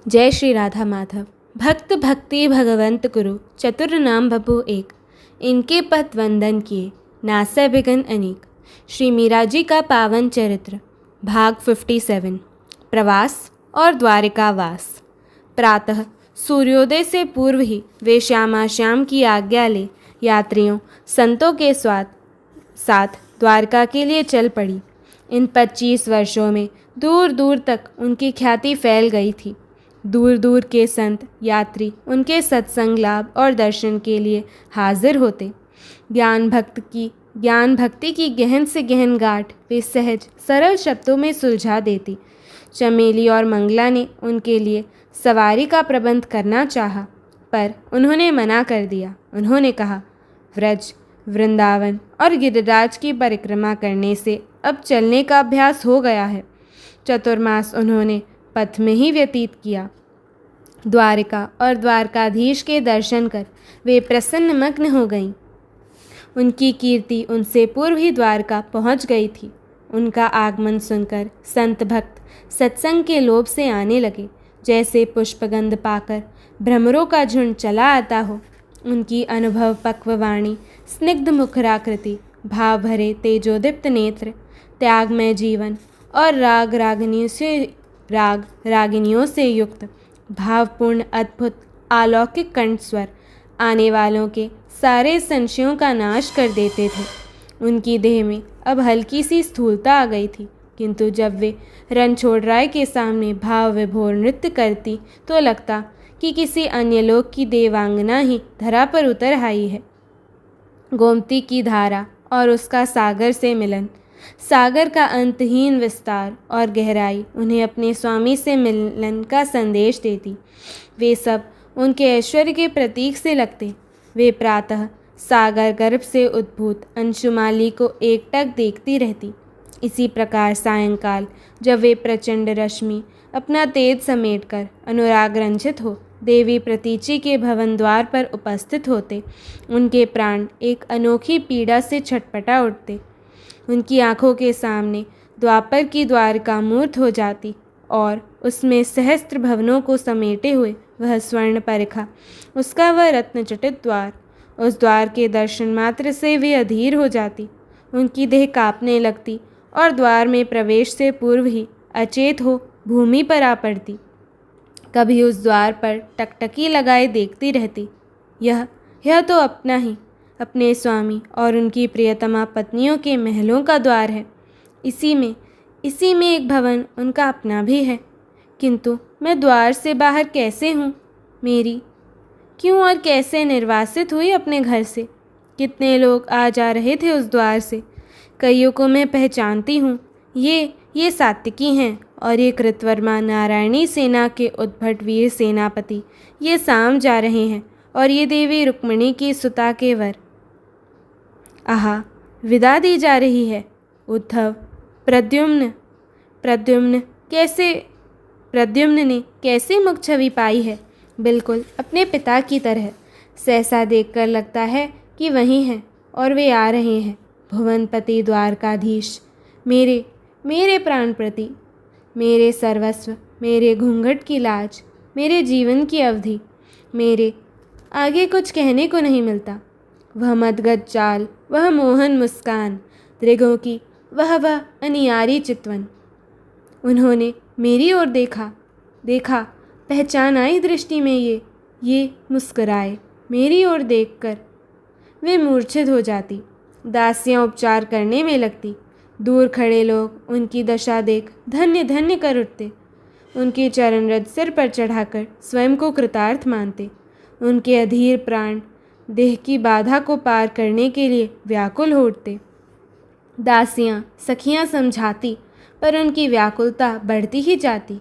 जय श्री राधा माधव। भक्त भक्ति भगवंत गुरु चतुर नाम बभु एक, इनके पथ वंदन किए नासै बिघन अनेक। श्री मीरा जी का पावन चरित्र भाग 57 प्रवास और द्वारिका वास। प्रातः सूर्योदय से पूर्व ही वे श्यामा श्याम की आज्ञा ले यात्रियों संतों के साथ द्वारका के लिए चल पड़ी। इन 25 वर्षों में दूर दूर तक उनकी ख्याति फैल गई थी। दूर दूर के संत यात्री उनके सत्संग लाभ और दर्शन के लिए हाजिर होते। ज्ञान भक्ति की गहन से गहन गांठ वे सहज सरल शब्दों में सुलझा देती। चमेली और मंगला ने उनके लिए सवारी का प्रबंध करना चाहा, पर उन्होंने मना कर दिया। उन्होंने कहा, व्रज, वृंदावन और गिरिराज की परिक्रमा करने से अब चलने का अभ्यास हो गया है। चतुर्मास उन्होंने पथ में ही व्यतीत किया। द्वारिका और द्वारकाधीश के दर्शन कर वे प्रसन्न मग्न हो गईं। उनकी कीर्ति उनसे पूर्व ही द्वारका पहुंच गई थी। उनका आगमन सुनकर संत भक्त सत्संग के लोभ से आने लगे। जैसे पुष्पगंध पाकर भ्रमरों का झुंड चला आता हो, उनकी अनुभव पक्व वाणी, स्निग्ध मुखराकृति, भाव भरे तेजोदीप्त नेत्र, त्यागमय जीवन और राग रागिनियों से युक्त भावपूर्ण अद्भुत अलौकिक कंठस्वर आने वालों के सारे संशयों का नाश कर देते थे। उनकी देह में अब हल्की सी स्थूलता आ गई थी, किंतु जब वे रणछोड़राय के सामने भाव विभोर नृत्य करती तो लगता कि किसी अन्य लोक की देवांगना ही धरा पर उतर आई है। गोमती की धारा और उसका सागर से मिलन, सागर का अंतहीन विस्तार और गहराई उन्हें अपने स्वामी से मिलन का संदेश देती। वे सब उनके ऐश्वर्य के प्रतीक से लगते। वे प्रातः सागर गर्भ से उद्भूत अंशुमाली को एकटक देखती रहती। इसी प्रकार सायंकाल जब वे प्रचंड रश्मि अपना तेज समेटकर अनुराग रंजित हो देवी प्रतीचि के भवन द्वार पर उपस्थित होते, उनके प्राण एक अनोखी पीड़ा से छटपटा उठते। उनकी आँखों के सामने द्वापर की द्वारका मूर्त हो जाती और उसमें सहस्त्र भवनों को समेटे हुए वह स्वर्ण परिखा, उसका वह रत्नचटित द्वार, उस द्वार के दर्शन मात्र से वे अधीर हो जाती। उनकी देह कांपने लगती और द्वार में प्रवेश से पूर्व ही अचेत हो भूमि पर आ पड़ती। कभी उस द्वार पर टकटकी लगाए देखती रहती। यह तो अपना ही अपने स्वामी और उनकी प्रियतमा पत्नियों के महलों का द्वार है। इसी में एक भवन उनका अपना भी है, किंतु मैं द्वार से बाहर कैसे हूँ? मेरी क्यों और कैसे निर्वासित हुई अपने घर से? कितने लोग आ जा रहे थे उस द्वार से। कईयों को मैं पहचानती हूँ। ये सात्विकी हैं और ये कृतवर्मा नारायणी सेना के उद्भट वीर सेनापति ये साम जा रहे हैं, और ये देवी रुक्मिणी की सुता के वर। आहा, विदा दी जा रही है। उद्धव, प्रद्युम्न ने कैसे मुख छवि पाई है, बिल्कुल अपने पिता की तरह। सहसा देखकर लगता है कि वही हैं और वे आ रहे हैं। भुवनपति द्वारकाधीश, मेरे प्राणप्रति, मेरे सर्वस्व, मेरे घूंघट की लाज, मेरे जीवन की अवधि, मेरे आगे कुछ कहने को नहीं मिलता। वह मदगत चाल, वह मोहन मुस्कान, दृगों की वह अनियारी चितवन। उन्होंने मेरी ओर देखा, पहचान आई दृष्टि में ये मुस्कुराए। मेरी ओर देखकर वे मूर्छित हो जाती। दासियां उपचार करने में लगती। दूर खड़े लोग उनकी दशा देख धन्य धन्य कर उठते। उनके चरण रज सिर पर चढ़ाकर स्वयं को कृतार्थ मानते। उनके अधीर प्राण देह की बाधा को पार करने के लिए व्याकुल हो उठते। दासियां सखियां समझाती, पर उनकी व्याकुलता बढ़ती ही जाती।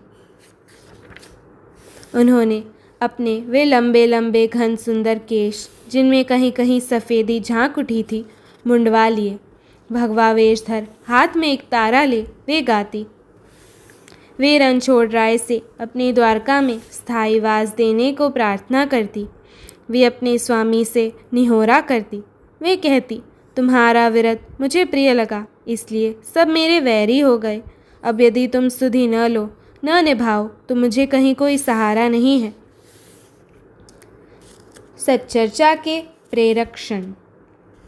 उन्होंने अपने वे लंबे लंबे घन सुंदर केश, जिनमें कहीं कहीं सफ़ेदी झांक उठी थी, मुंडवा लिए। भगवा वेश धर हाथ में एक तारा ले वे गाती। वे रणछोड़राय से अपनी द्वारका में स्थायी वास देने को प्रार्थना करती। वे अपने स्वामी से निहोरा करती। वे कहती, तुम्हारा विरत मुझे प्रिय लगा, इसलिए सब मेरे वैरी हो गए। अब यदि तुम सुधि न लो, न निभाओ तो मुझे कहीं कोई सहारा नहीं है। सच्चर्चा के प्रेरक क्षण।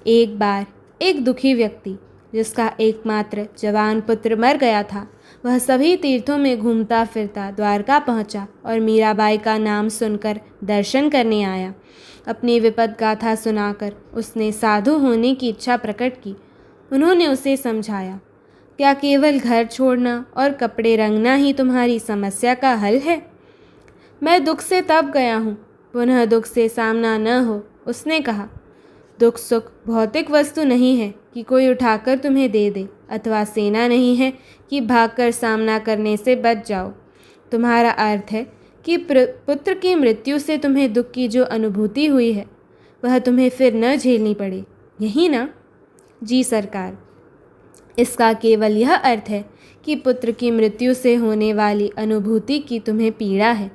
एक बार एक दुखी व्यक्ति, जिसका एकमात्र जवान पुत्र मर गया था, वह सभी तीर्थों में घूमता फिरता द्वारका पहुंचा और मीराबाई का नाम सुनकर दर्शन करने आया। अपनी विपद गाथा सुनाकर उसने साधु होने की इच्छा प्रकट की। उन्होंने उसे समझाया, क्या केवल घर छोड़ना और कपड़े रंगना ही तुम्हारी समस्या का हल है? मैं दुख से तप गया हूँ, पुनः दुख से सामना न हो। उसने कहा, दुख सुख भौतिक वस्तु नहीं है कि कोई उठाकर तुम्हें दे दे, अथवा सेना नहीं है कि भागकर सामना करने से बच जाओ। तुम्हारा अर्थ है कि पुत्र की मृत्यु से तुम्हें दुख की जो अनुभूति हुई है वह तुम्हें फिर न झेलनी पड़े, यही ना? जी सरकार, इसका केवल यह अर्थ है कि पुत्र की मृत्यु से होने वाली अनुभूति की तुम्हें पीड़ा है।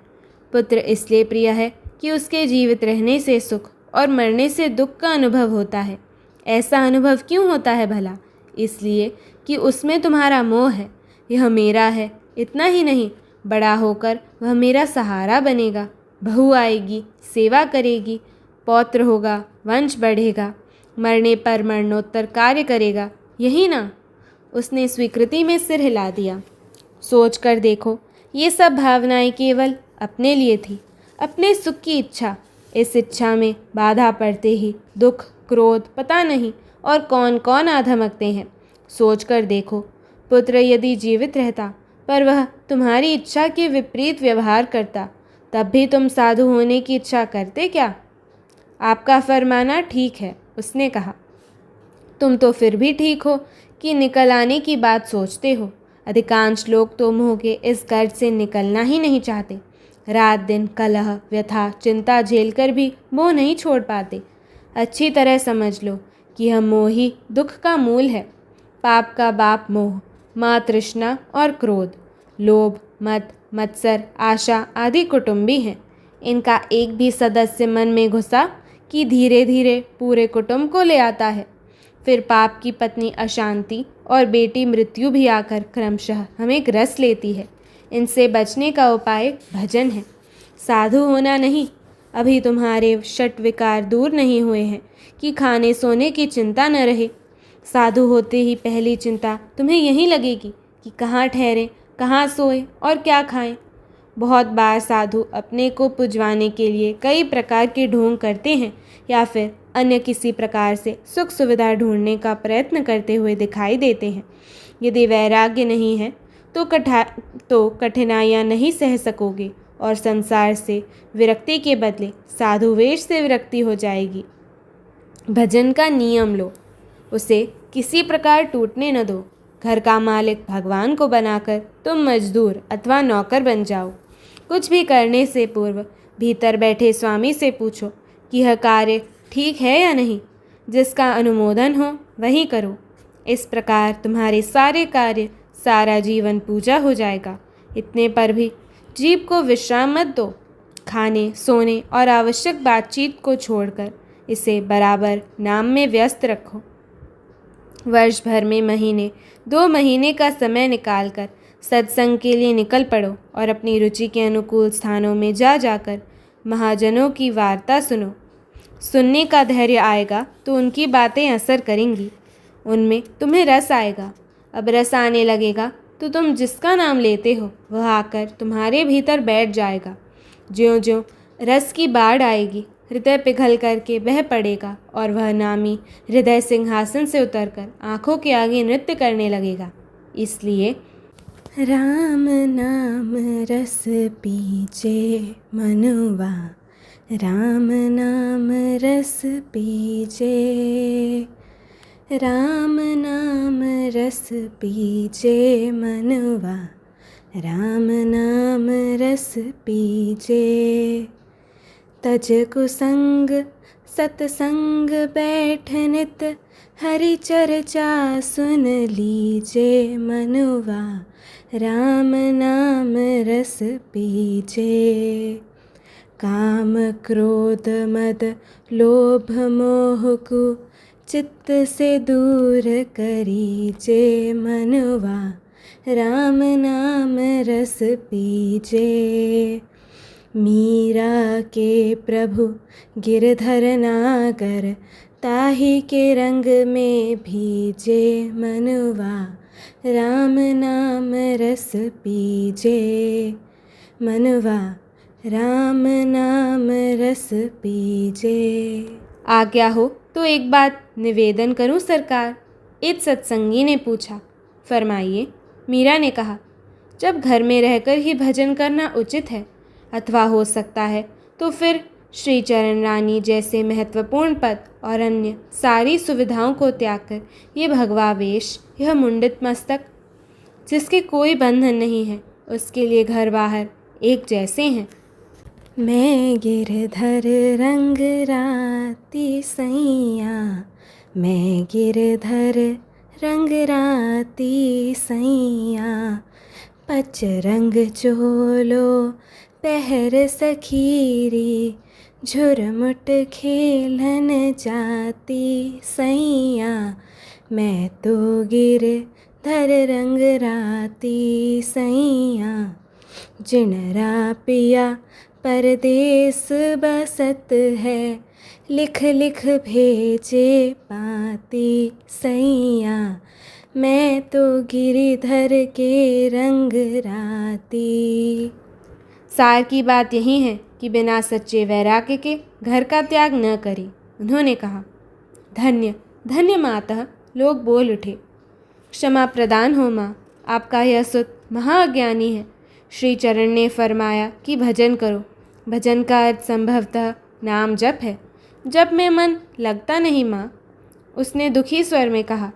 पुत्र इसलिए प्रिय है कि उसके जीवित रहने से सुख और मरने से दुख का अनुभव होता है। ऐसा अनुभव क्यों होता है भला? इसलिए कि उसमें तुम्हारा मोह है। यह मेरा है, इतना ही नहीं, बड़ा होकर वह मेरा सहारा बनेगा। बहू आएगी, सेवा करेगी, पौत्र होगा, वंश बढ़ेगा, मरने पर मरणोत्तर कार्य करेगा, यही ना? उसने स्वीकृति में सिर हिला दिया। सोच कर देखो, ये सब भावनाएं केवल अपने लिए थी, अपने सुख की इच्छा। इस इच्छा में बाधा पड़ते ही दुख, क्रोध, पता नहीं और कौन कौन आ धमकते हैं। सोच कर देखो, पुत्र यदि जीवित रहता पर वह तुम्हारी इच्छा के विपरीत व्यवहार करता, तब भी तुम साधु होने की इच्छा करते क्या? आपका फरमाना ठीक है, उसने कहा। तुम तो फिर भी ठीक हो कि निकल आने की बात सोचते हो। अधिकांश लोग तो मोह के इस गर्त से निकलना ही नहीं चाहते। रात दिन कलह, व्यथा, चिंता झेलकर भी मोह नहीं छोड़ पाते। अच्छी तरह समझ लो कि यह मोह ही दुख का मूल है। पाप का बाप मोह, माँ तृष्णा और क्रोध, लोभ, मद, मत्सर, आशा आदि कुटुंबी हैं। इनका एक भी सदस्य मन में घुसा कि धीरे धीरे पूरे कुटुंब को ले आता है। फिर पाप की पत्नी अशांति और बेटी मृत्यु भी आकर क्रमशः हमें ग्रस लेती है। इनसे बचने का उपाय भजन है, साधु होना नहीं। अभी तुम्हारे षट विकार दूर नहीं हुए हैं कि खाने सोने की चिंता न रहे। साधु होते ही पहली चिंता तुम्हें यही लगेगी कि कहाँ ठहरें, कहाँ सोएं और क्या खाएं। बहुत बार साधु अपने को पुजवाने के लिए कई प्रकार के ढोंग करते हैं या फिर अन्य किसी प्रकार से सुख सुविधा ढूंढने का प्रयत्न करते हुए दिखाई देते हैं। यदि वैराग्य नहीं है तो कठिनाइयाँ नहीं सह सकोगे और संसार से विरक्ति के बदले साधु वेश से विरक्ति हो जाएगी। भजन का नियम लो, उसे किसी प्रकार टूटने न दो। घर का मालिक भगवान को बनाकर तुम मजदूर अथवा नौकर बन जाओ। कुछ भी करने से पूर्व भीतर बैठे स्वामी से पूछो कि यह कार्य ठीक है या नहीं। जिसका अनुमोदन हो वही करो। इस प्रकार तुम्हारे सारे कार्य, सारा जीवन पूजा हो जाएगा। इतने पर भी जीव को विश्राम मत दो। खाने, सोने और आवश्यक बातचीत को छोड़कर इसे बराबर नाम में व्यस्त रखो। वर्ष भर में महीने 2 महीने का समय निकालकर सत्संग के लिए निकल पड़ो और अपनी रुचि के अनुकूल स्थानों में जाकर महाजनों की वार्ता सुनो। सुनने का धैर्य आएगा तो उनकी बातें असर करेंगी, उनमें तुम्हें रस आएगा। अब रस आने लगेगा तो तुम जिसका नाम लेते हो वह आकर तुम्हारे भीतर बैठ जाएगा। ज्यों ज्यों रस की बाढ़ आएगी, हृदय पिघल करके बह पड़ेगा और वह नामी हृदय सिंहासन से उतरकर आँखों के आगे नृत्य करने लगेगा। इसलिए राम नाम रस पीछे मनुवा, राम नाम रस पीछे, राम नाम रस पीछे मनुवा, राम नाम रस पीछे। तज कुसंग सतसंग बैठ नित, हरि चर्चा सुन लीजे मनुवा, राम नाम रस पीछे। काम क्रोध मद लोभ मोह को चित्त से दूर करीजे मनुवा, राम नाम रस पीजे। मीरा के प्रभु गिरधर नागर, ताहि के रंग में भीजे मनवा। राम नाम रस पीजे मनवा, राम नाम रस पीजे। आज्ञा हो तो एक बात निवेदन करूं सरकार, एक सत्संगी ने पूछा। फरमाइए, मीरा ने कहा। जब घर में रहकर ही भजन करना उचित है, अथवा हो सकता है तो फिर श्री चरण रानी जैसे महत्वपूर्ण पद और अन्य सारी सुविधाओं को त्याग कर ये भगवावेश, यह मुंडित मस्तक, जिसके कोई बंधन नहीं है, उसके लिए घर बाहर एक जैसे हैं। मैं गिरधर रंग राती सैया, मैं गिरधर रंग राती सैया। पच रंग चोलो पहर सखीरी, झुरमुट खेलन जाती सैया। मैं तो गिरधर रंग राती सैया। जिनरा पिया परदेस बसत है, लिख लिख भेजे पाती सैया। मैं तो गिरिधर के रंग राती। सार की बात यही है कि बिना सच्चे वैराग्य के घर का त्याग न करें। उन्होंने कहा। धन्य धन्य मातः, लोग बोल उठे। क्षमा प्रदान हो माँ, आपका यह सुत महाअज्ञानी है। श्री चरण ने फरमाया कि भजन करो। भजन का अर्थ संभवतः नाम जप है। जप में मन लगता नहीं माँ, उसने दुखी स्वर में कहा।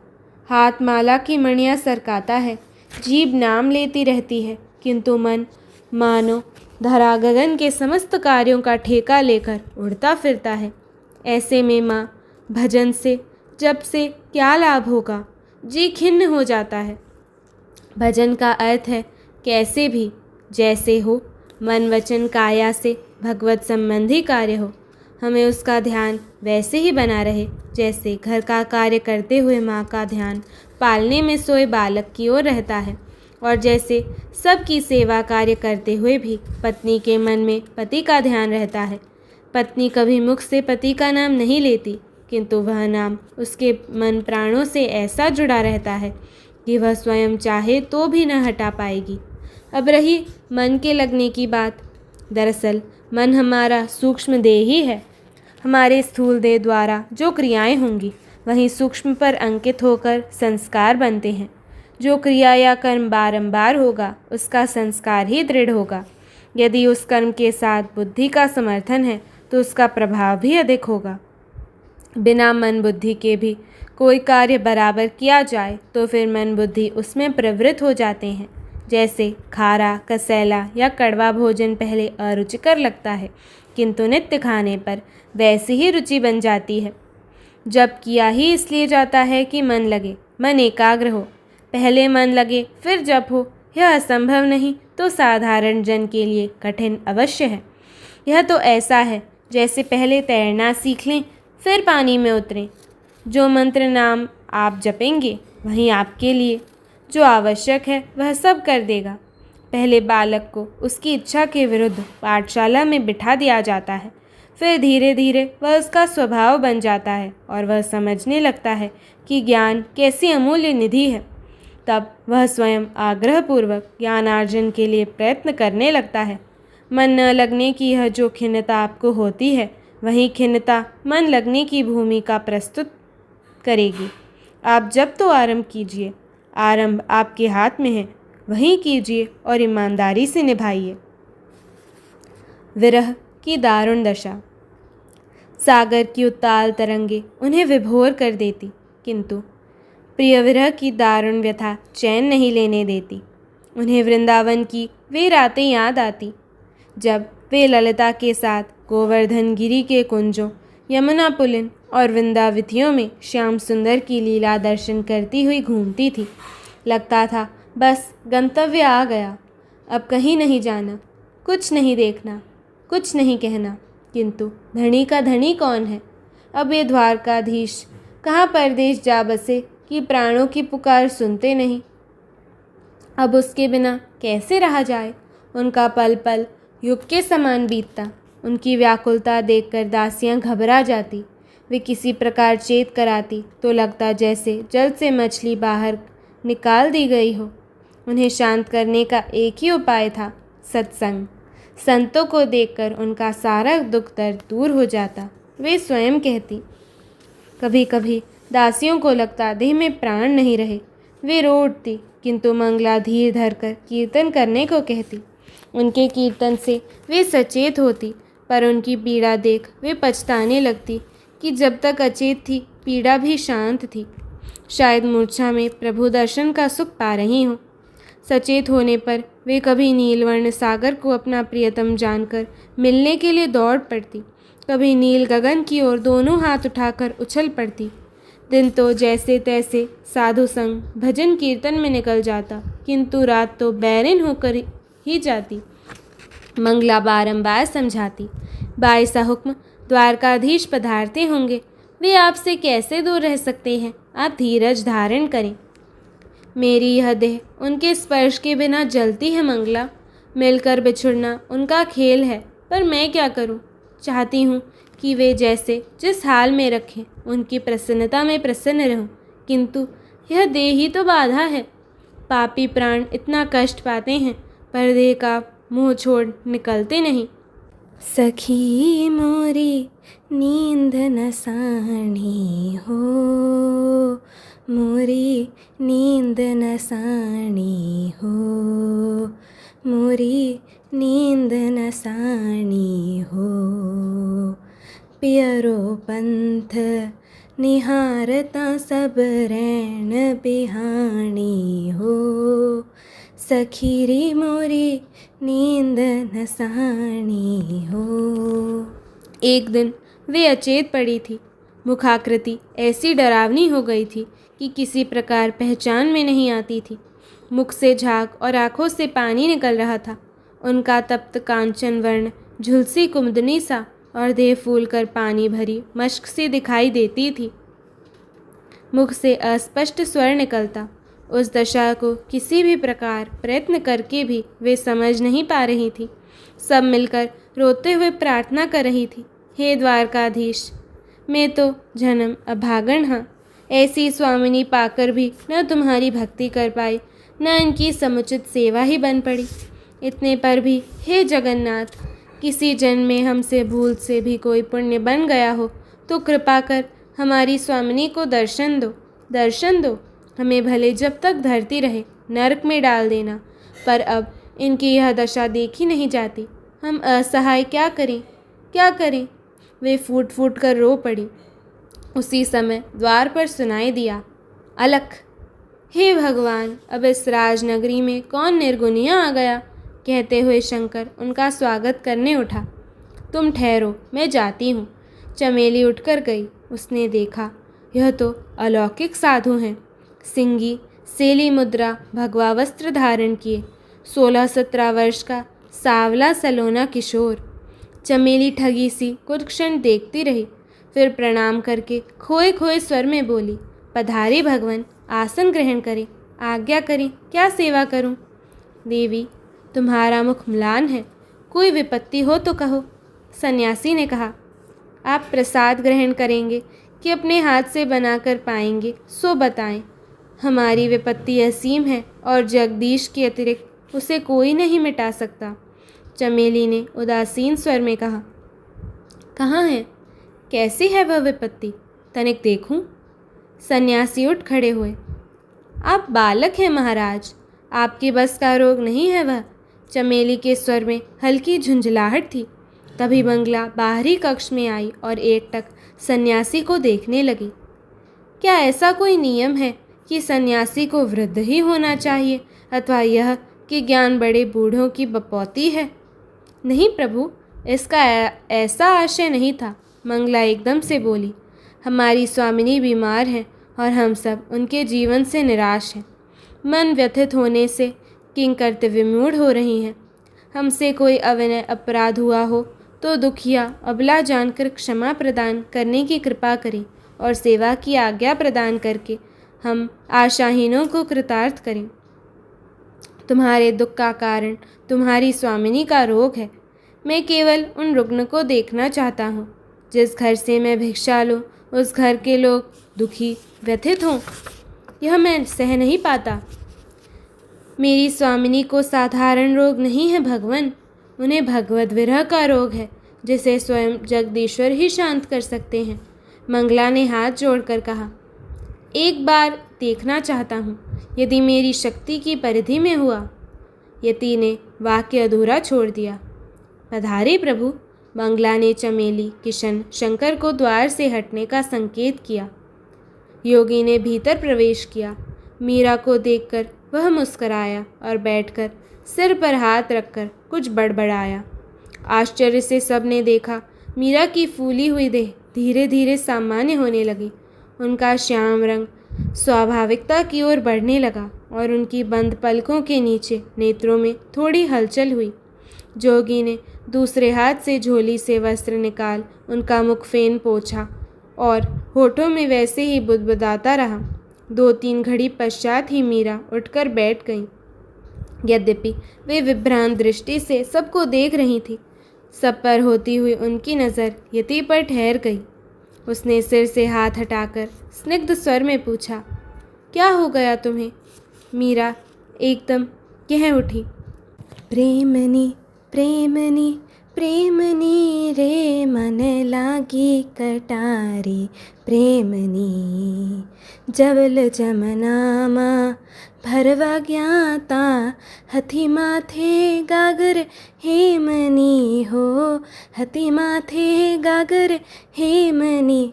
हाथ माला की मणियाँ सरकाता है, जीभ नाम लेती रहती है, किंतु मन मानो धरा गगन के समस्त कार्यों का ठेका लेकर उड़ता फिरता है। ऐसे में माँ, भजन से जप से क्या लाभ होगा? जी खिन्न हो जाता है। भजन का अर्थ है कैसे भी जैसे हो, मन वचन काया से भगवत संबंधी कार्य हो, हमें उसका ध्यान वैसे ही बना रहे जैसे घर का कार्य करते हुए माँ का ध्यान पालने में सोए बालक की ओर रहता है, और जैसे सबकी सेवा कार्य करते हुए भी पत्नी के मन में पति का ध्यान रहता है। पत्नी कभी मुख से पति का नाम नहीं लेती, किंतु वह नाम उसके मन प्राणों से ऐसा जुड़ा रहता है कि वह स्वयं चाहे तो भी न हटा पाएगी। अब रही मन के लगने की बात, दरअसल मन हमारा सूक्ष्म देह ही है। हमारे स्थूल देह द्वारा जो क्रियाएं होंगी, वहीं सूक्ष्म पर अंकित होकर संस्कार बनते हैं। जो क्रिया या कर्म बारंबार होगा, उसका संस्कार ही दृढ़ होगा। यदि उस कर्म के साथ बुद्धि का समर्थन है, तो उसका प्रभाव भी अधिक होगा। बिना मन बुद्धि के भी कोई कार्य बराबर किया जाए तो फिर मन बुद्धि उसमें प्रवृत्त हो जाते हैं। जैसे खारा, कसैला या कड़वा भोजन पहले अरुचिकर लगता है, किंतु नित्य खाने पर वैसी ही रुचि बन जाती है। जप किया ही इसलिए जाता है कि मन लगे, मन एकाग्र हो। पहले मन लगे फिर जप हो, यह असंभव नहीं तो साधारण जन के लिए कठिन अवश्य है। यह तो ऐसा है जैसे पहले तैरना सीख लें फिर पानी में उतरें। जो मंत्र नाम आप जपेंगे वही आपके लिए जो आवश्यक है वह सब कर देगा। पहले बालक को उसकी इच्छा के विरुद्ध पाठशाला में बिठा दिया जाता है, फिर धीरे धीरे वह उसका स्वभाव बन जाता है और वह समझने लगता है कि ज्ञान कैसी अमूल्य निधि है। तब वह स्वयं आग्रहपूर्वक ज्ञानार्जन के लिए प्रयत्न करने लगता है। मन न लगने की यह जो खिन्नता आपको होती है, वही खिन्नता मन लगने की भूमिका प्रस्तुत करेगी। आप जब तो आरंभ कीजिए, आरंभ आपके हाथ में है, वही कीजिए और ईमानदारी से निभाइए। विरह की दारुण दशा। सागर की उत्ताल तरंगे उन्हें विभोर कर देती, किंतु प्रिय विरह की दारुण व्यथा चैन नहीं लेने देती। उन्हें वृंदावन की वे रातें याद आती जब वे ललिता के साथ गोवर्धन गिरी के कुंजों, यमुना पुलिन और वृंदाविथियों में श्याम सुंदर की लीला दर्शन करती हुई घूमती थी। लगता था बस गंतव्य आ गया, अब कहीं नहीं जाना, कुछ नहीं देखना, कुछ नहीं कहना। किंतु धनी का धनी कौन है? अब ये द्वारकाधीश कहाँ परदेश जा बसे कि प्राणों की पुकार सुनते नहीं। अब उसके बिना कैसे रहा जाए। उनका पल पल युग के समान बीतता। उनकी व्याकुलता देखकर दासियां घबरा जाती। वे किसी प्रकार चेत कराती तो लगता जैसे जल से मछली बाहर निकाल दी गई हो। उन्हें शांत करने का एक ही उपाय था, सत्संग। संतों को देखकर उनका सारा दुख दर्द दूर हो जाता। वे स्वयं कहती, कभी कभी दासियों को लगता देह में प्राण नहीं रहे। वे रो उठती, किंतु मंगला धीर धरकर कीर्तन करने को कहती। उनके कीर्तन से वे सचेत होती, पर उनकी पीड़ा देख वे पछताने लगती कि जब तक अचेत थी पीड़ा भी शांत थी। शायद मूर्छा में प्रभु दर्शन का सुख पा रही हों। सचेत होने पर वे कभी नीलवर्ण सागर को अपना प्रियतम जानकर मिलने के लिए दौड़ पड़ती, कभी नील गगन की ओर दोनों हाथ उठाकर उछल पड़ती। दिन तो जैसे तैसे साधु संग भजन कीर्तन में निकल जाता, किंतु रात तो बैरिन होकर ही जाती। मंगला बारंबार समझाती, बाईसा हुक्म द्वारकाधीश पधारते होंगे, वे आपसे कैसे दूर रह सकते हैं। आप धीरज धारण करें। मेरी यह देह उनके स्पर्श के बिना जलती है मंगला। मिलकर बिछुड़ना उनका खेल है, पर मैं क्या करूं। चाहती हूं कि वे जैसे जिस हाल में रखें उनकी प्रसन्नता में प्रसन्न रहूं, किंतु यह देह ही तो बाधा है। पापी प्राण इतना कष्ट पाते हैं, पर देह का मुँह छोड़ निकलते नहीं। सखी मोरी नींद नसाणी हो, मोरी नींद नसाणी हो, मोरी नींद नसाणी हो। पियरो पंथ निहारता सब रैन बिहाणी हो, सखी रे मोरी नींद नसाणी हो। एक दिन वे अचेत पड़ी थी। मुखाकृति ऐसी डरावनी हो गई थी कि किसी प्रकार पहचान में नहीं आती थी। मुख से झाग और आंखों से पानी निकल रहा था। उनका तप्त कांचन वर्ण झुलसी कुमुदनी सा और देह फूल कर पानी भरी मश्क सी दिखाई देती थी। मुख से अस्पष्ट स्वर निकलता। उस दशा को किसी भी प्रकार प्रयत्न करके भी वे समझ नहीं पा रही थी। सब मिलकर रोते हुए प्रार्थना कर रही थी, हे द्वारकाधीश, मैं तो जन्म अभागन हाँ, ऐसी स्वामिनी पाकर भी न तुम्हारी भक्ति कर पाई, न इनकी समुचित सेवा ही बन पड़ी। इतने पर भी हे जगन्नाथ, किसी जन्म में हमसे भूल से भी कोई पुण्य बन गया हो तो कृपा कर हमारी स्वामिनी को दर्शन दो, दर्शन दो। हमें भले जब तक धरती रहे नरक में डाल देना, पर अब इनकी यह दशा देखी नहीं जाती। हम असहाय क्या करें, क्या करें। वे फूट फूट कर रो पड़ी। उसी समय द्वार पर सुनाई दिया, अलख। हे भगवान, अब इस राजनगरी में कौन निर्गुनिया आ गया। कहते हुए शंकर उनका स्वागत करने उठा। तुम ठहरो, मैं जाती हूँ। चमेली उठकर गई। उसने देखा, यह तो अलौकिक साधु हैं। सिंगी सेली मुद्रा, भगवा वस्त्र धारण किए, 16-17 वर्ष का सावला सलोना किशोर। चमेली ठगी सी कुछ क्षण देखती रही, फिर प्रणाम करके खोए खोए स्वर में बोली, पधारे भगवान, आसन ग्रहण करें, आज्ञा करें, क्या सेवा करूं। देवी, तुम्हारा मुख म्लान है, कोई विपत्ति हो तो कहो। सन्यासी ने कहा, आप प्रसाद ग्रहण करेंगे कि अपने हाथ से बनाकर पाएंगे, सो बताएं। हमारी विपत्ति असीम है और जगदीश के अतिरिक्त उसे कोई नहीं मिटा सकता। चमेली ने उदासीन स्वर में कहा, कहाँ है, कैसी है वह विपत्ति, तनिक देखूं। सन्यासी उठ खड़े हुए। आप बालक हैं महाराज, आपके बस का रोग नहीं है वह। चमेली के स्वर में हल्की झुंझलाहट थी। तभी मंगला बाहरी कक्ष में आई और एकटक सन्यासी को देखने लगी। क्या ऐसा कोई नियम है कि सन्यासी को वृद्ध ही होना चाहिए, अथवा यह कि ज्ञान बड़े बूढ़ों की बपौती है। नहीं प्रभु, इसका ऐसा आशय नहीं था। मंगला एकदम से बोली, हमारी स्वामिनी बीमार हैं और हम सब उनके जीवन से निराश हैं। मन व्यथित होने से किंकर्तव्य विमूढ़ हो रही हैं। हमसे कोई अविनय अपराध हुआ हो तो दुखिया अबला जानकर क्षमा प्रदान करने की कृपा करें और सेवा की आज्ञा प्रदान करके हम आशाहीनों को कृतार्थ करें। तुम्हारे दुख का कारण तुम्हारी स्वामिनी का रोग है। मैं केवल उन रुग्ण को देखना चाहता हूँ। जिस घर से मैं भिक्षा लूँ उस घर के लोग दुखी व्यथित हों, यह मैं सह नहीं पाता। मेरी स्वामिनी को साधारण रोग नहीं है भगवान, उन्हें भगवत विरह का रोग है, जिसे स्वयं जगदीश्वर ही शांत कर सकते हैं। मंगला ने हाथ जोड़कर कहा, एक बार देखना चाहता हूँ, यदि मेरी शक्ति की परिधि में हुआ। यति ने वाक्य अधूरा छोड़ दिया। पधारे प्रभु। मंगला ने चमेली, किशन, शंकर को द्वार से हटने का संकेत किया। योगी ने भीतर प्रवेश किया। मीरा को देखकर वह मुस्कराया और बैठकर सिर पर हाथ रखकर कुछ बड़बड़ाया। आश्चर्य से सबने देखा। मीरा की फूली हुई देह धीरे धीरे सामान्य होने लगी। उनका श्याम रंग स्वाभाविकता की ओर बढ़ने लगा और उनकी बंद पलकों के नीचे नेत्रों में थोड़ी हलचल हुई। जोगी ने दूसरे हाथ से झोली से वस्त्र निकाल उनका मुख फेन पोंछा और होठों में वैसे ही बुदबुदाता रहा। 2-3 घड़ी पश्चात ही मीरा उठकर बैठ गईं। यद्यपि वे विभ्रांत दृष्टि से सबको देख रही थी, सब पर होती हुई उनकी नज़र यति पर ठहर गई। उसने सिर से हाथ हटाकर स्निग्ध स्वर में पूछा, क्या हो गया तुम्हें? मीरा एकदम कह उठी, प्रेमनी प्रेमनी प्रेमनी रे मन लागी कटारी प्रेमनी जवल जमनामा भरवा ज्ञाता हथी माथे गागर हेमनी हो हथी माथे गागर हेमनी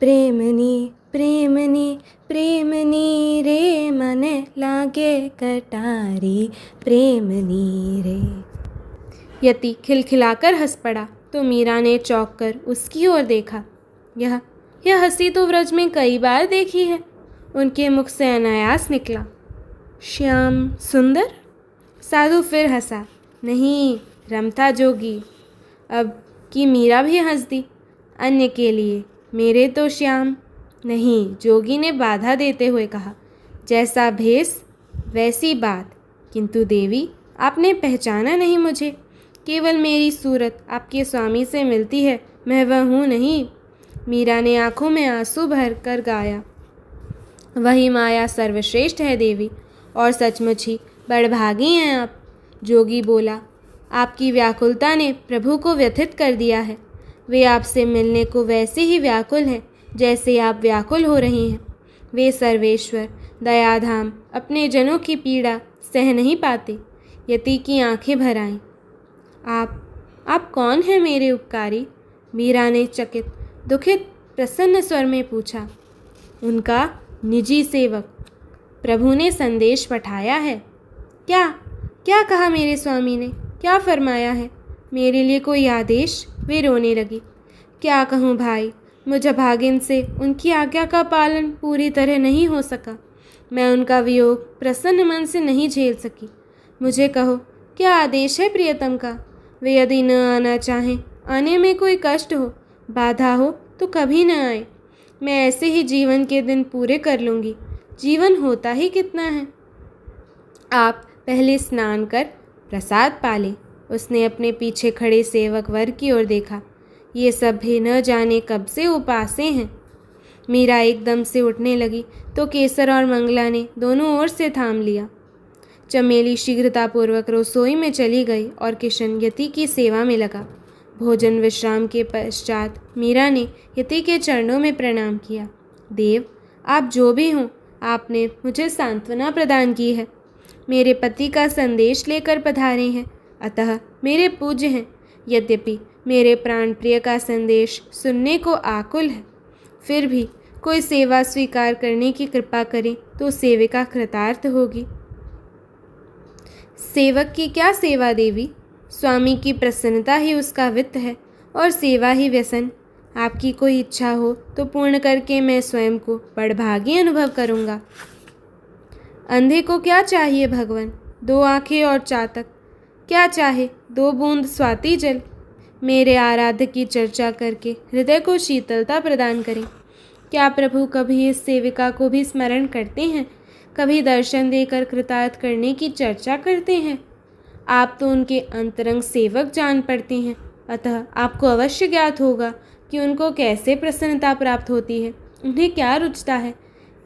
प्रेमनी प्रेमनी प्रेमनी रे मन लागे कटारी प्रेमनी रे। यति खिलखिलाकर हंस पड़ा तो मीरा ने चौंक कर उसकी ओर देखा। यह हंसी तो व्रज में कई बार देखी है। उनके मुख से अनायास निकला, श्याम सुंदर। साधु फिर हंसा, नहीं रमता जोगी। अब की मीरा भी हंस दी, अन्य के लिए, मेरे तो श्याम। नहीं, जोगी ने बाधा देते हुए कहा, जैसा भेष वैसी बात। किंतु देवी, आपने पहचाना नहीं मुझे। केवल मेरी सूरत आपके स्वामी से मिलती है, मैं वह हूँ नहीं। मीरा ने आंखों में आंसू भर कर गाया, वही माया सर्वश्रेष्ठ है देवी, और सचमुच ही बड़भागी हैं आप। जोगी बोला, आपकी व्याकुलता ने प्रभु को व्यथित कर दिया है। वे आपसे मिलने को वैसे ही व्याकुल हैं जैसे आप व्याकुल हो रही हैं। वे सर्वेश्वर दयाधाम अपने जनों की पीड़ा सह नहीं पाते। यति की आंखें भर आईं। आप कौन हैं मेरे उपकारी? मीरा ने चकित दुखित प्रसन्न स्वर में पूछा। उनका निजी सेवक। प्रभु ने संदेश पठाया है। क्या क्या कहा मेरे स्वामी ने? क्या फरमाया है? मेरे लिए कोई आदेश? वे रोने लगी। क्या कहूँ भाई, मुझ अभागिन से उनकी आज्ञा का पालन पूरी तरह नहीं हो सका। मैं उनका वियोग प्रसन्न मन से नहीं झेल सकी। मुझे कहो, क्या आदेश है प्रियतम का? वे यदि न आना चाहें, आने में कोई कष्ट हो, बाधा हो, तो कभी न आए। मैं ऐसे ही जीवन के दिन पूरे कर लूँगी। जीवन होता ही कितना है। आप पहले स्नान कर प्रसाद पालें। उसने अपने पीछे खड़े सेवक वर्ग की ओर देखा। ये सब भी न जाने कब से उपासे हैं। मीरा एकदम से उठने लगी तो केसर और मंगला ने दोनों ओर से थाम लिया। चमेली शीघ्रतापूर्वक रसोई में चली गई और किशन यति की सेवा में लगा। भोजन विश्राम के पश्चात मीरा ने यति के चरणों में प्रणाम किया। देव, आप जो भी हों, आपने मुझे सांत्वना प्रदान की है। मेरे पति का संदेश लेकर पधारे हैं, अतः मेरे पूज्य हैं। यद्यपि मेरे प्राण प्रिय का संदेश सुनने को आकुल है, फिर भी कोई सेवा स्वीकार करने की कृपा करें तो सेविका कृतार्थ होगी। सेवक की क्या सेवा देवी? स्वामी की प्रसन्नता ही उसका वित्त है और सेवा ही व्यसन। आपकी कोई इच्छा हो तो पूर्ण करके मैं स्वयं को बड़भागी अनुभव करूँगा। अंधे को क्या चाहिए भगवान? 2 आँखें और चातक। क्या चाहे? 2 बूंद स्वाति जल। मेरे आराध्य की चर्चा करके हृदय को शीतलता प्रदान करें। क्या प्रभु कभी इस सेविका को भी स्मरण करते हैं? कभी दर्शन देकर कृतार्थ करने की चर्चा करते हैं। आप तो उनके अंतरंग सेवक जान पड़ते हैं, अतः आपको अवश्य ज्ञात होगा कि उनको कैसे प्रसन्नता प्राप्त होती है, उन्हें क्या रुचता है,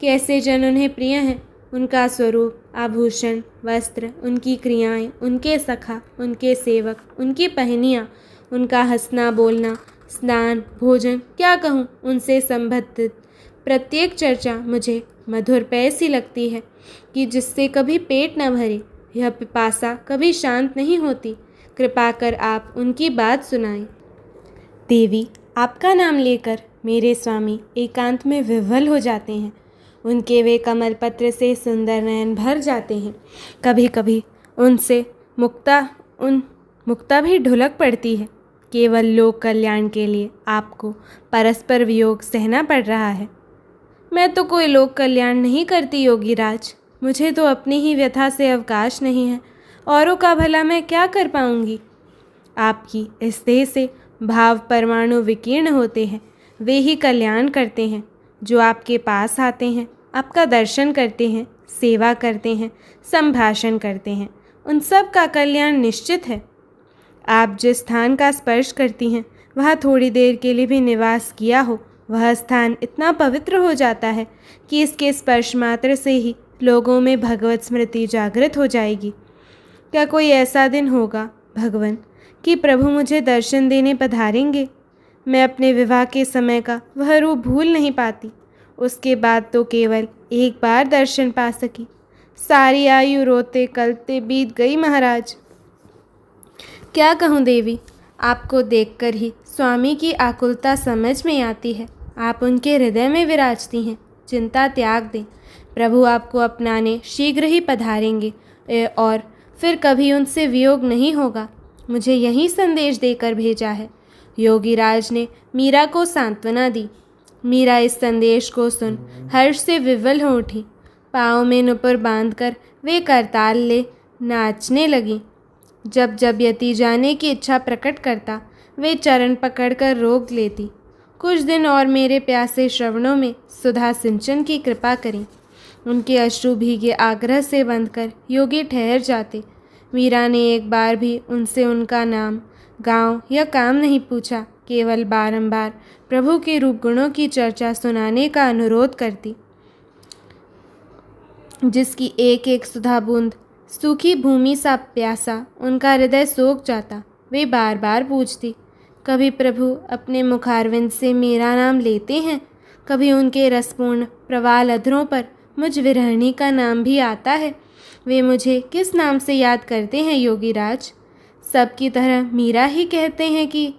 कैसे जन उन्हें प्रिय हैं। उनका स्वरूप, आभूषण, वस्त्र, उनकी क्रियाएं, उनके सखा, उनके सेवक, उनकी पहनियाँ, उनका हंसना बोलना, स्नान, भोजन, क्या कहूँ, उनसे संबंधित प्रत्येक चर्चा मुझे मधुर पेय सी लगती है कि जिससे कभी पेट न भरे, यह पिपासा कभी शांत नहीं होती। कृपा कर आप उनकी बात सुनाएं। देवी, आपका नाम लेकर मेरे स्वामी एकांत में विह्वल हो जाते हैं। उनके वे कमल पत्र से सुंदर नयन भर जाते हैं। कभी कभी उनसे मुक्ता भी ढुलक पड़ती है। केवल लोक कल्याण के लिए आपको परस्पर वियोग सहना पड़ रहा है। मैं तो कोई लोक कल्याण नहीं करती योगीराज। मुझे तो अपनी ही व्यथा से अवकाश नहीं है। औरों का भला मैं क्या कर पाऊंगी। आपकी इस देह से भाव परमाणु विकीर्ण होते हैं। वे ही कल्याण करते हैं जो आपके पास आते हैं, आपका दर्शन करते हैं, सेवा करते हैं, संभाषण करते हैं। उन सब का कल्याण निश्चित है। आप जिस स्थान का स्पर्श करती हैं, वहाँ थोड़ी देर के लिए भी निवास किया हो, वह स्थान इतना पवित्र हो जाता है कि इसके स्पर्श मात्र से ही लोगों में भगवत स्मृति जागृत हो जाएगी। क्या कोई ऐसा दिन होगा भगवान कि प्रभु मुझे दर्शन देने पधारेंगे? मैं अपने विवाह के समय का वह रूप भूल नहीं पाती। उसके बाद तो केवल एक बार दर्शन पा सकी। सारी आयु रोते कलते बीत गई महाराज। क्या कहूँ देवी, आपको देखकर ही स्वामी की आकुलता समझ में आती है। आप उनके हृदय में विराजती हैं। चिंता त्याग दें, प्रभु आपको अपनाने शीघ्र ही पधारेंगे और फिर कभी उनसे वियोग नहीं होगा। मुझे यही संदेश देकर भेजा है। योगीराज ने मीरा को सांत्वना दी। मीरा इस संदेश को सुन हर्ष से विवल हो उठी। पाँव में नुपुर बांधकर वे करताल ले नाचने लगी। जब जब यति जाने की इच्छा प्रकट करता, वे चरण पकड़कर रोक लेती। कुछ दिन और मेरे प्यासे श्रवणों में सुधा सिंचन की कृपा करें। उनके अश्रु भीगे आग्रह से बंधकर योगी ठहर जाते। मीरा ने एक बार भी उनसे उनका नाम, गांव या काम नहीं पूछा, केवल बारंबार प्रभु के रूप गुणों की चर्चा सुनाने का अनुरोध करती। जिसकी एक एक सुधा बूंद सूखी भूमि सा प्यासा उनका हृदय सोख जाता। वे बार बार पूछती, कभी प्रभु अपने मुखारविंद से मेरा नाम लेते हैं? कभी उनके रसपूर्ण प्रवाल अधरों पर मुझ विरहणी का नाम भी आता है? वे मुझे किस नाम से याद करते हैं योगीराज? सबकी तरह मीरा ही कहते हैं कि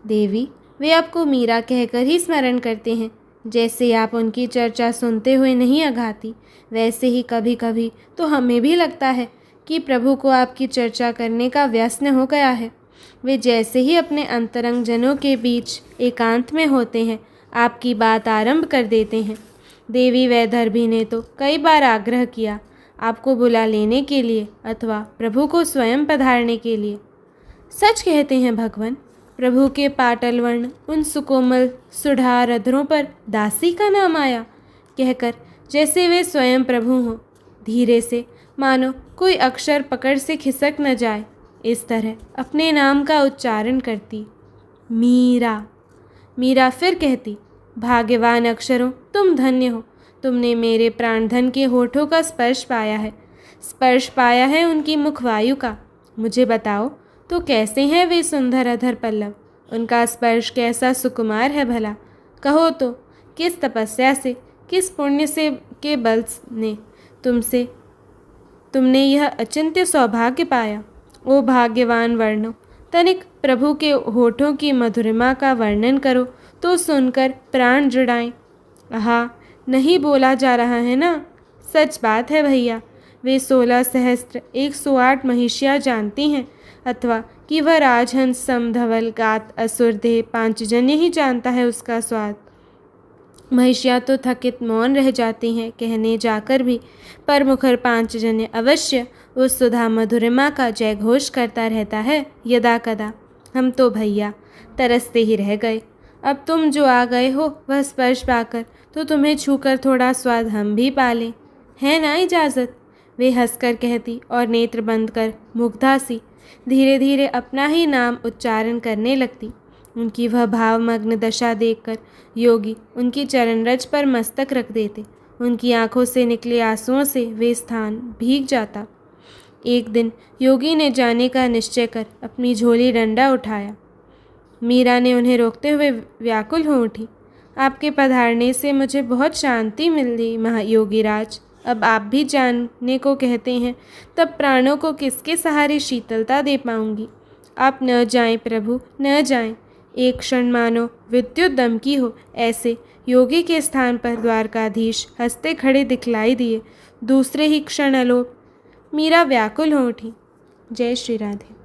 देवी, वे आपको मीरा कहकर ही स्मरण करते हैं। जैसे आप उनकी चर्चा सुनते हुए नहीं अघाती, वैसे ही कभी कभी तो हमें भी लगता है कि प्रभु को आपकी चर्चा करने का व्यसन हो गया है। वे जैसे ही अपने अंतरंग जनों के बीच एकांत में होते हैं, आपकी बात आरंभ कर देते हैं। देवी वैदर्भी ने तो कई बार आग्रह किया आपको बुला लेने के लिए अथवा प्रभु को स्वयं पधारने के लिए। सच कहते हैं भगवान, प्रभु के पाटल वर्ण उन सुकोमल सुढ़ार अधरों पर दासी का नाम आया, कहकर जैसे वे स्वयं प्रभु हों। धीरे से, मानो कोई अक्षर पकड़ से खिसक न जाए, इस तरह अपने नाम का उच्चारण करती। मीरा। मीरा फिर कहती, भाग्यवान अक्षरों, तुम धन्य हो। तुमने मेरे प्राणधन के होठों का स्पर्श पाया है उनकी मुखवायु का। मुझे बताओ तो कैसे हैं वे सुंदर अधर पल्लव? उनका स्पर्श कैसा सुकुमार है भला? कहो तो किस तपस्या से, किस पुण्य से के बल ने तुमने यह अचिंत्य सौभाग्य पाया? ओ भाग्यवान वर्णो, तनिक प्रभु के होठों की मधुरिमा का वर्णन करो तो सुनकर प्राण जुड़ाएं। आहा, नहीं बोला जा रहा है ना? सच बात है भैया। वे 16 सहस्त्र 108 महिषियाँ जानती हैं, अथवा कि वह राजहंस समधवल गात असुर देह पांचजन्य ही जानता है उसका स्वाद। महिषियाँ तो थकित मौन रह जाती हैं कहने जाकर भी, पर मुखर पांचजन्य अवश्य उस सुधा मधुरिमा का जय घोष करता रहता है यदा कदा। हम तो भैया तरसते ही रह गए। अब तुम जो आ गए हो वह स्पर्श पाकर, तो तुम्हें छूकर थोड़ा स्वाद हम भी पा लें। है ना इजाज़त? वे हंसकर कहती और नेत्र बंद कर मुग्धा सी धीरे धीरे अपना ही नाम उच्चारण करने लगती। उनकी वह भावमग्न दशा देखकर योगी उनकी चरणरज पर मस्तक रख देते। उनकी आंखों से निकले आंसुओं से वे स्थान भीग जाता। एक दिन योगी ने जाने का निश्चय कर अपनी झोली डंडा उठाया। मीरा ने उन्हें रोकते हुए व्याकुल हो उठी। आपके पधारने से मुझे बहुत शांति मिली महायोगीराज। अब आप भी जानने को कहते हैं, तब प्राणों को किसके सहारे शीतलता दे पाऊंगी। आप न जाएं प्रभु, न जाएं। एक क्षण मानो विद्युत दमकी हो, ऐसे योगी के स्थान पर द्वारकाधीश हंसते खड़े दिखलाई दिए। दूसरे ही क्षण अलोप मीरा व्याकुल हो उठी। जय श्री राधे।